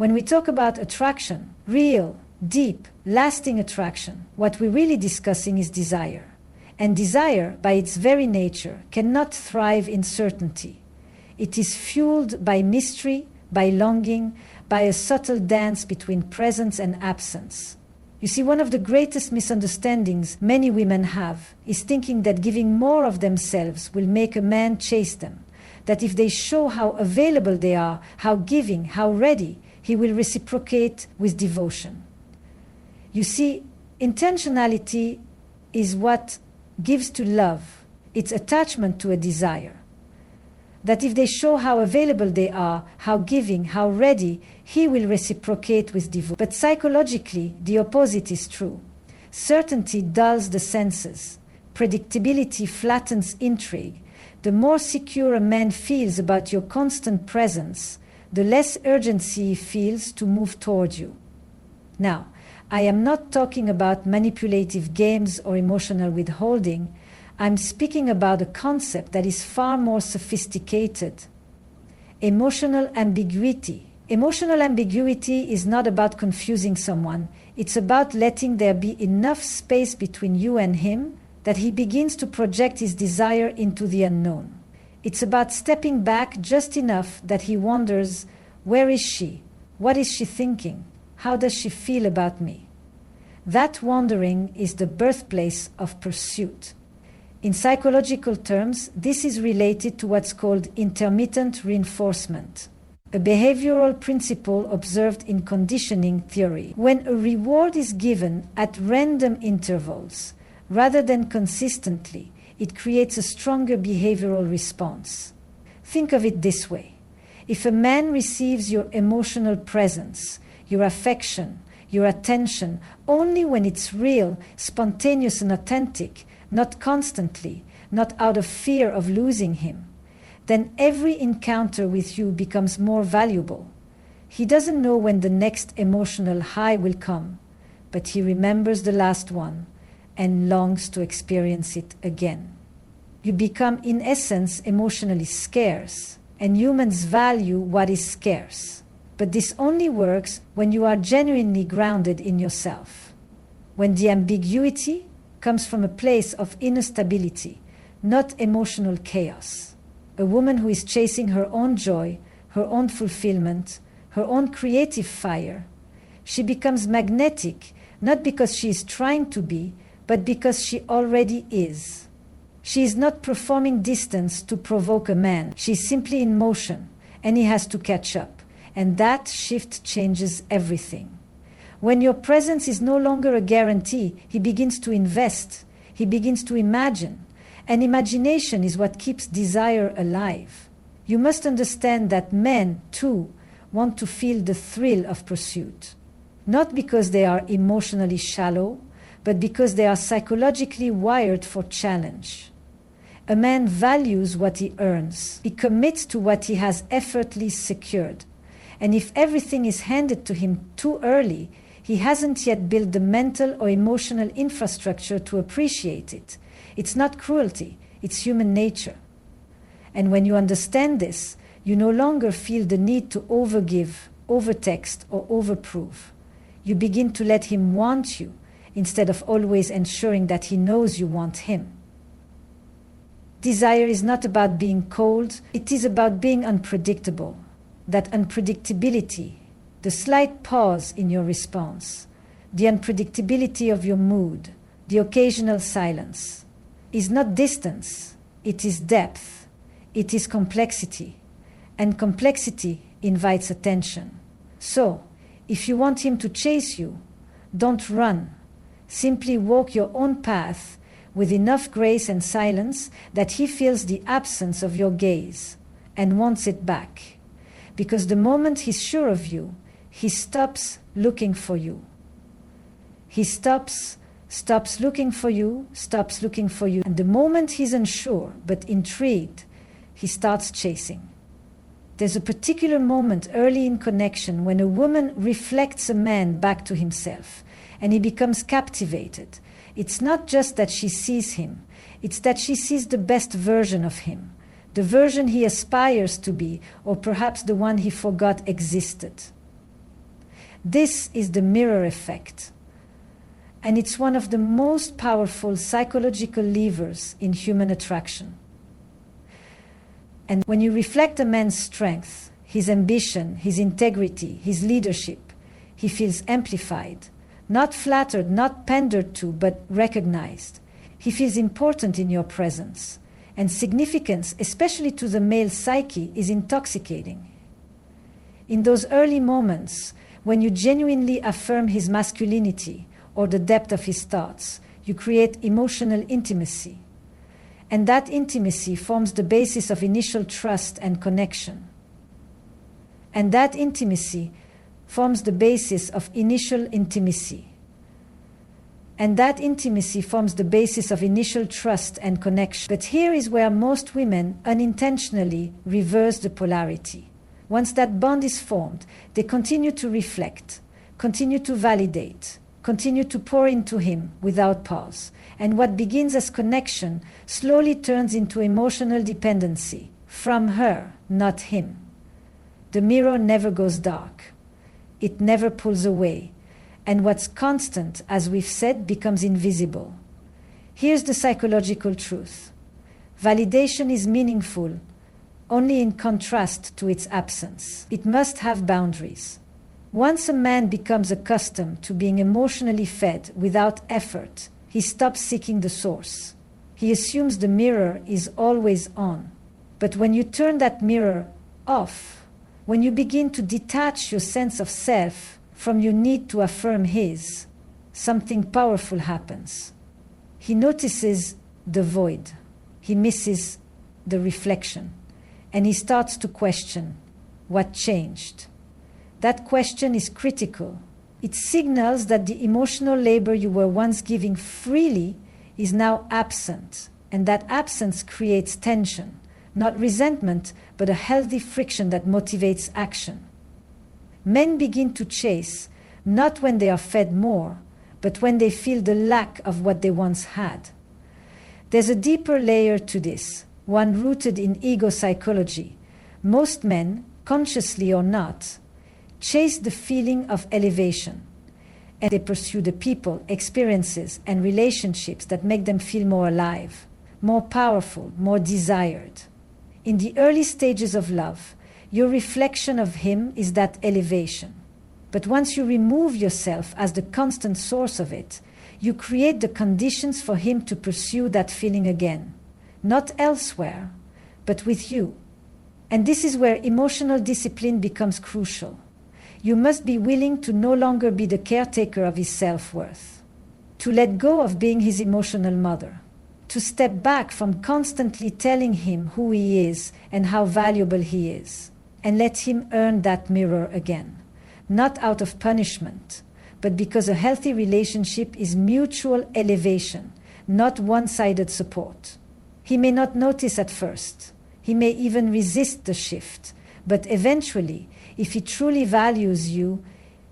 When we talk about attraction, real, deep, lasting attraction, what we're really discussing is desire. And desire, by its very nature, cannot thrive in certainty. It is fueled by mystery, by longing, by a subtle dance between presence and absence. You see, one of the greatest misunderstandings many women have is thinking that giving more of themselves will make a man chase them, that if they show how available they are, how giving, how ready, he will reciprocate with devotion. You see, intentionality is what gives to love its attachment to a desire. That if they show how available they are, how giving, how ready, he will reciprocate with devotion. But psychologically, the opposite is true. Certainty dulls the senses. Predictability flattens intrigue. The more secure a man feels about your constant presence, the less urgency he feels to move toward you. Now, I am not talking about manipulative games or emotional withholding. I'm speaking about a concept that is far more sophisticated. Emotional ambiguity. Emotional ambiguity is not about confusing someone. It's about letting there be enough space between you and him that he begins to project his desire into the unknown. It's about stepping back just enough that he wonders, where is she? What is she thinking? How does she feel about me? That wandering is the birthplace of pursuit. In psychological terms, this is related to what's called intermittent reinforcement, a behavioral principle observed in conditioning theory. When a reward is given at random intervals, rather than consistently, it creates a stronger behavioral response. Think of it this way. If a man receives your emotional presence, your affection, your attention, only when it's real, spontaneous and authentic, not constantly, not out of fear of losing him, then every encounter with you becomes more valuable. He doesn't know when the next emotional high will come, but he remembers the last one and longs to experience it again. You become, in essence, emotionally scarce, and humans value what is scarce. But this only works when you are genuinely grounded in yourself. When the ambiguity comes from a place of inner stability, not emotional chaos. A woman who is chasing her own joy, her own fulfillment, her own creative fire, she becomes magnetic, not because she is trying to be, but because she already is. She is not performing distance to provoke a man. She is simply in motion, and he has to catch up. And that shift changes everything. When your presence is no longer a guarantee, he begins to invest. He begins to imagine. And imagination is what keeps desire alive. You must understand that men, too, want to feel the thrill of pursuit. Not because they are emotionally shallow, but because they are psychologically wired for challenge. A man values what he earns. He commits to what he has effortlessly secured. And if everything is handed to him too early, he hasn't yet built the mental or emotional infrastructure to appreciate it. It's not cruelty, it's human nature. And when you understand this, you no longer feel the need to overgive, overtext, or overprove. You begin to let him want you, instead of always ensuring that he knows you want him. Desire is not about being cold, it is about being unpredictable. That unpredictability, the slight pause in your response, the unpredictability of your mood, the occasional silence, is not distance, it is depth, it is complexity, and complexity invites attention. So, if you want him to chase you, don't run. Simply walk your own path with enough grace and silence that he feels the absence of your gaze and wants it back. Because the moment he's sure of you, he stops looking for you. He stops looking for you, and the moment he's unsure but intrigued, he starts chasing. There's a particular moment early in connection when a woman reflects a man back to himself, and he becomes captivated. It's not just that she sees him, it's that she sees the best version of him, the version he aspires to be, or perhaps the one he forgot existed. This is the mirror effect. And it's one of the most powerful psychological levers in human attraction. And when you reflect a man's strength, his ambition, his integrity, his leadership, he feels amplified, not flattered, not pandered to, but recognized. He feels important in your presence. And significance, especially to the male psyche, is intoxicating. In those early moments, when you genuinely affirm his masculinity or the depth of his thoughts, you create emotional intimacy. And that intimacy forms the basis of initial trust and connection. And that intimacy forms the basis of initial intimacy. And that intimacy forms the basis of initial trust and connection. But here is where most women unintentionally reverse the polarity. Once that bond is formed, they continue to reflect, continue to validate, continue to pour into him without pause. And what begins as connection slowly turns into emotional dependency from her, not him. The mirror never goes dark. It never pulls away. And what's constant, as we've said, becomes invisible. Here's the psychological truth. Validation is meaningful only in contrast to its absence. It must have boundaries. Once a man becomes accustomed to being emotionally fed without effort, he stops seeking the source. He assumes the mirror is always on. But when you turn that mirror off, when you begin to detach your sense of self from your need to affirm his, something powerful happens. He notices the void. He misses the reflection. And he starts to question what changed. That question is critical. It signals that the emotional labor you were once giving freely is now absent. And that absence creates tension, not resentment, but a healthy friction that motivates action. Men begin to chase, not when they are fed more, but when they feel the lack of what they once had. There's a deeper layer to this, one rooted in ego psychology. Most men, consciously or not, chase the feeling of elevation, and they pursue the people, experiences, and relationships that make them feel more alive, more powerful, more desired. In the early stages of love, your reflection of him is that elevation. But once you remove yourself as the constant source of it, you create the conditions for him to pursue that feeling again. Not elsewhere, but with you. And this is where emotional discipline becomes crucial. You must be willing to no longer be the caretaker of his self-worth, to let go of being his emotional mother, to step back from constantly telling him who he is and how valuable he is, and let him earn that mirror again, not out of punishment, but because a healthy relationship is mutual elevation, not one-sided support. He may not notice at first. He may even resist the shift. But eventually, if he truly values you,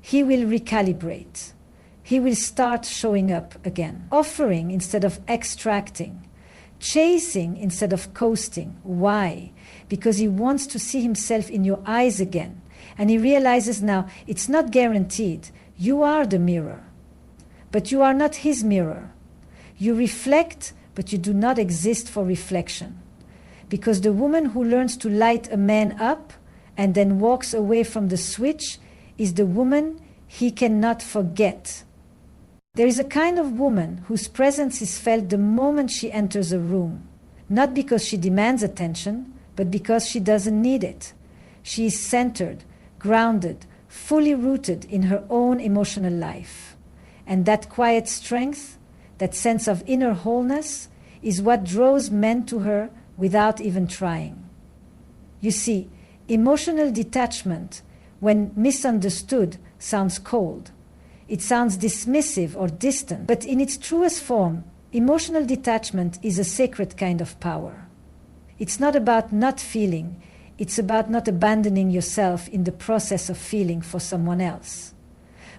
he will recalibrate. He will start showing up again, offering instead of extracting, chasing instead of coasting. Why? Because he wants to see himself in your eyes again. And he realizes now it's not guaranteed. You are the mirror. But you are not his mirror. You reflect, but you do not exist for reflection. Because the woman who learns to light a man up and then walks away from the switch is the woman he cannot forget. There is a kind of woman whose presence is felt the moment she enters a room, not because she demands attention, but because she doesn't need it. She is centered, grounded, fully rooted in her own emotional life. And that quiet strength, that sense of inner wholeness, is what draws men to her without even trying. You see, emotional detachment, when misunderstood, sounds cold. It sounds dismissive or distant, but in its truest form, emotional detachment is a sacred kind of power. It's not about not feeling, it's about not abandoning yourself in the process of feeling for someone else.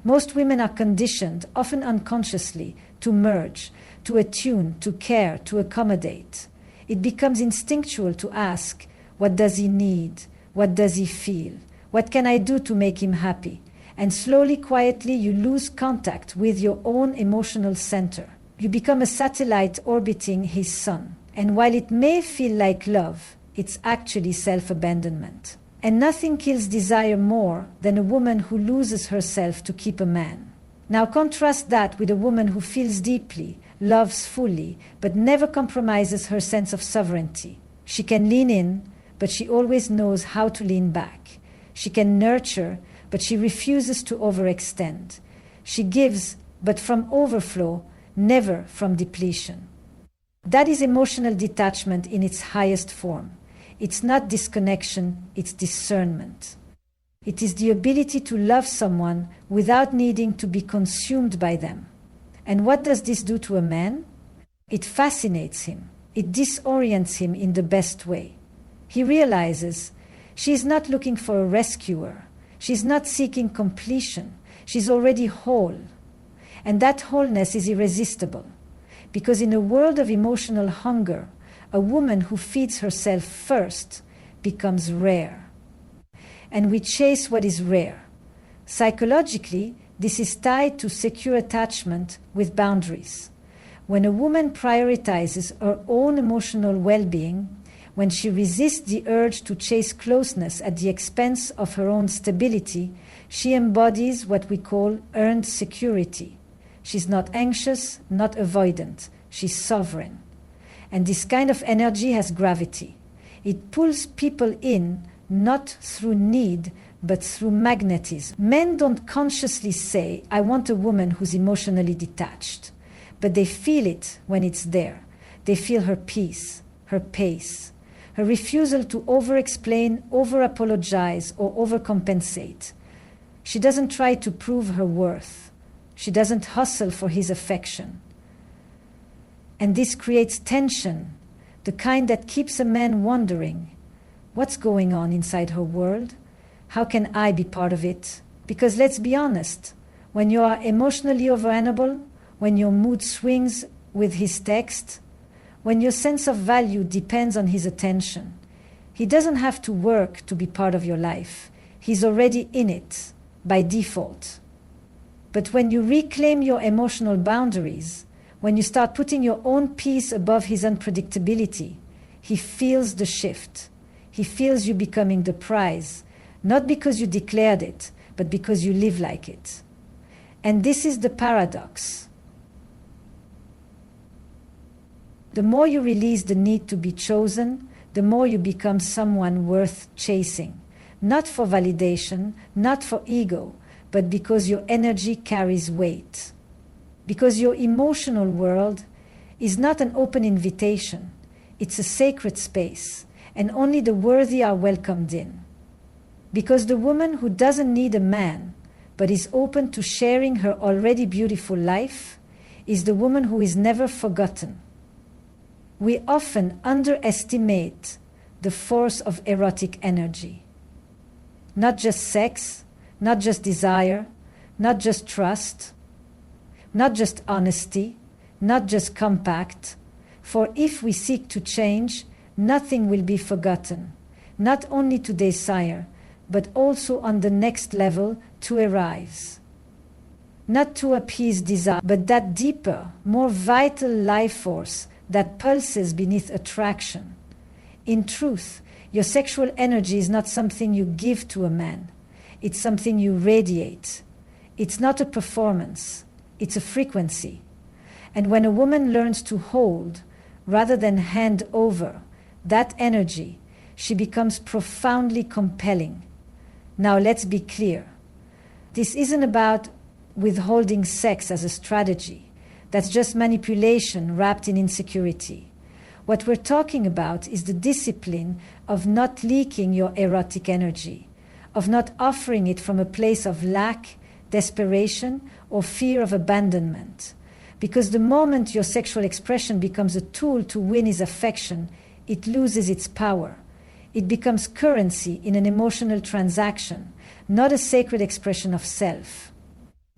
Most women are conditioned, often unconsciously, to merge, to attune, to care, to accommodate. It becomes instinctual to ask, what does he need? What does he feel? What can I do to make him happy? And slowly, quietly, you lose contact with your own emotional center. You become a satellite orbiting his sun. And while it may feel like love, it's actually self-abandonment. And nothing kills desire more than a woman who loses herself to keep a man. Now contrast that with a woman who feels deeply, loves fully, but never compromises her sense of sovereignty. She can lean in, but she always knows how to lean back. She can nurture, but she refuses to overextend. She gives, but from overflow, never from depletion. That is emotional detachment in its highest form. It's not disconnection, it's discernment. It is the ability to love someone without needing to be consumed by them. And what does this do to a man? It fascinates him. It disorients him in the best way. He realizes she is not looking for a rescuer. She's not seeking completion. She's already whole. And that wholeness is irresistible. Because in a world of emotional hunger, a woman who feeds herself first becomes rare. And we chase what is rare. Psychologically, this is tied to secure attachment with boundaries. When a woman prioritizes her own emotional well-being, when she resists the urge to chase closeness at the expense of her own stability, she embodies what we call earned security. She's not anxious, not avoidant. She's sovereign. And this kind of energy has gravity. It pulls people in, not through need, but through magnetism. Men don't consciously say, I want a woman who's emotionally detached. But they feel it when it's there. They feel her peace, her pace, her refusal to over-explain, over-apologize, or overcompensate. She doesn't try to prove her worth. She doesn't hustle for his affection. And this creates tension, the kind that keeps a man wondering, what's going on inside her world? How can I be part of it? Because let's be honest, when you are emotionally overwhelmable, when your mood swings with his text, when your sense of value depends on his attention, he doesn't have to work to be part of your life. He's already in it by default. But when you reclaim your emotional boundaries, when you start putting your own peace above his unpredictability, he feels the shift. He feels you becoming the prize, not because you declared it, but because you live like it. And this is the paradox. The more you release the need to be chosen, the more you become someone worth chasing. Not for validation, not for ego, but because your energy carries weight. Because your emotional world is not an open invitation. It's a sacred space, and only the worthy are welcomed in. Because the woman who doesn't need a man, but is open to sharing her already beautiful life, is the woman who is never forgotten. We often underestimate the force of erotic energy. Not just sex, not just desire, not just trust, not just honesty, not just compact. For if we seek to change, nothing will be forgotten, not only to desire, but also on the next level to arise. Not to appease desire, but that deeper, more vital life force that pulses beneath attraction. In truth, your sexual energy is not something you give to a man. It's something you radiate. It's not a performance. It's a frequency. And when a woman learns to hold, rather than hand over, that energy, she becomes profoundly compelling. Now let's be clear. This isn't about withholding sex as a strategy. That's just manipulation wrapped in insecurity. What we're talking about is the discipline of not leaking your erotic energy, of not offering it from a place of lack, desperation, or fear of abandonment. Because the moment your sexual expression becomes a tool to win his affection, it loses its power. It becomes currency in an emotional transaction, not a sacred expression of self.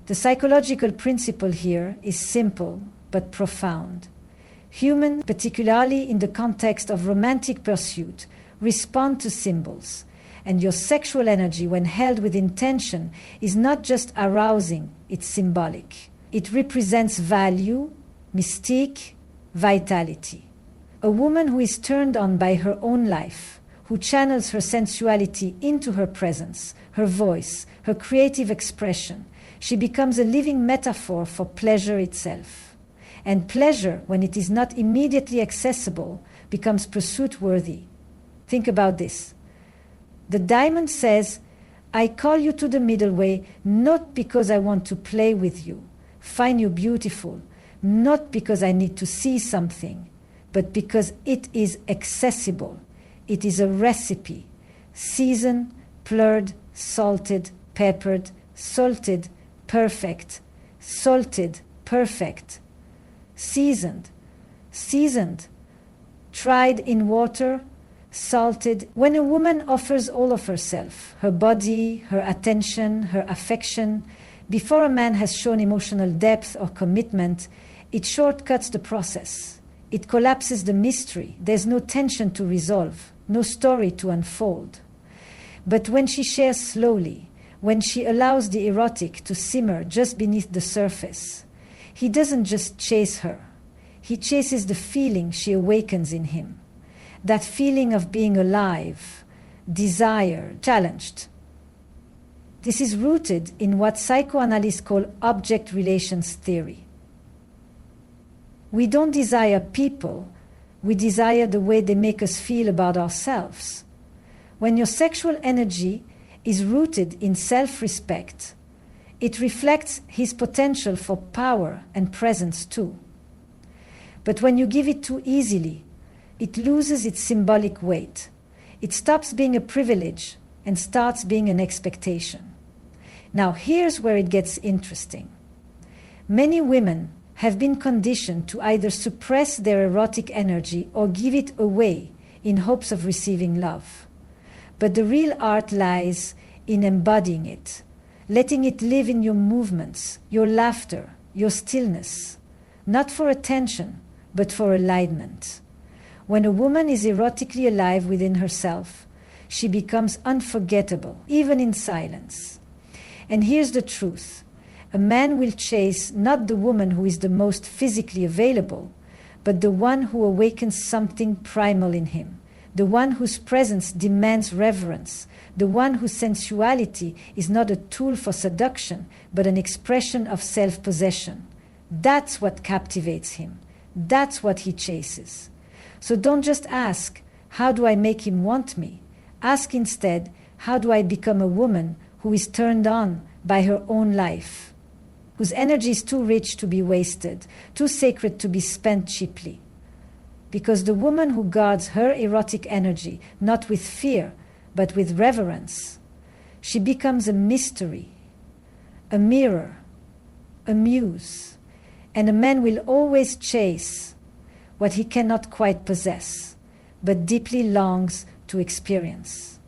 The psychological principle here is simple but profound. Humans, particularly in the context of romantic pursuit, respond to symbols. And your sexual energy, when held with intention, is not just arousing, it's symbolic. It represents value, mystique, vitality. A woman who is turned on by her own life, who channels her sensuality into her presence, her voice, her creative expression, she becomes a living metaphor for pleasure itself. And pleasure, when it is not immediately accessible, becomes pursuit-worthy. Think about this. The diamond says, I call you to the middle way not because I want to play with you, find you beautiful, not because I need to see something, but because it is accessible. It is a recipe, seasoned, plurred, salted, peppered, salted, perfect, salted, perfect, seasoned, tried in water, salted. When a woman offers all of herself, her body, her attention, her affection, before a man has shown emotional depth or commitment, it shortcuts the process. It collapses the mystery. There's no tension to resolve, no story to unfold. But when she shares slowly, when she allows the erotic to simmer just beneath the surface, he doesn't just chase her. He chases the feeling she awakens in him. That feeling of being alive, desired, challenged. This is rooted in what psychoanalysts call object relations theory. We don't desire people, we desire the way they make us feel about ourselves. When your sexual energy is rooted in self-respect, it reflects his potential for power and presence too. But when you give it too easily, it loses its symbolic weight. It stops being a privilege and starts being an expectation. Now here's where it gets interesting. Many women have been conditioned to either suppress their erotic energy or give it away in hopes of receiving love. But the real art lies in embodying it, letting it live in your movements, your laughter, your stillness, not for attention, but for alignment. When a woman is erotically alive within herself, she becomes unforgettable, even in silence. And here's the truth. A man will chase not the woman who is the most physically available, but the one who awakens something primal in him, the one whose presence demands reverence, the one whose sensuality is not a tool for seduction, but an expression of self-possession. That's what captivates him. That's what he chases. So don't just ask, how do I make him want me? Ask instead, how do I become a woman who is turned on by her own life, whose energy is too rich to be wasted, too sacred to be spent cheaply? Because the woman who guards her erotic energy, not with fear, but with reverence, she becomes a mystery, a mirror, a muse, and a man will always chase what he cannot quite possess, but deeply longs to experience.